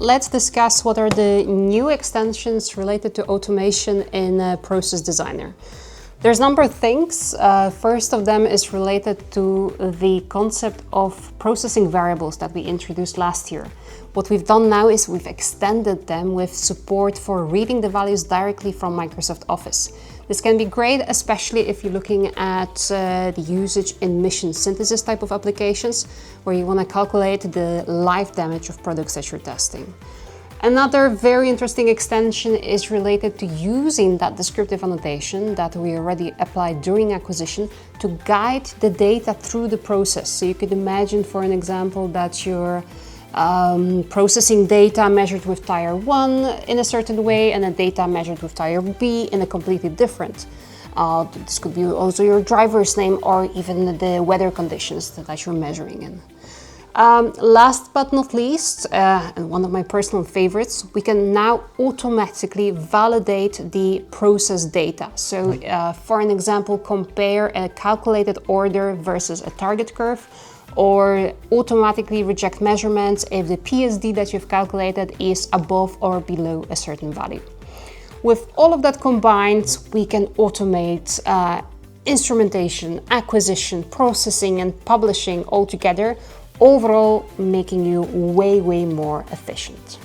let's discuss what are the new extensions related to automation in Process Designer. There's a number of things. First of them is related to the concept of processing variables that we introduced last year. What we've done now is we've extended them with support for reading the values directly from Microsoft Office. This can be great, especially if you're looking at the usage in mission synthesis type of applications, where you want to calculate the life damage of products that you're testing. Another very interesting extension is related to using that descriptive annotation that we already applied during acquisition to guide the data through the process. So you could imagine, for an example, that you're processing data measured with tire 1 in a certain way and a data measured with tire B in a completely different. This could be also your driver's name or even the weather conditions that you're measuring in. Last but not least, and one of my personal favorites, we can now automatically validate the process data. So for an example, compare a calculated order versus a target curve, or automatically reject measurements if the PSD that you've calculated is above or below a certain value. With all of that combined, we can automate instrumentation, acquisition, processing, and publishing all together, overall making you way more efficient.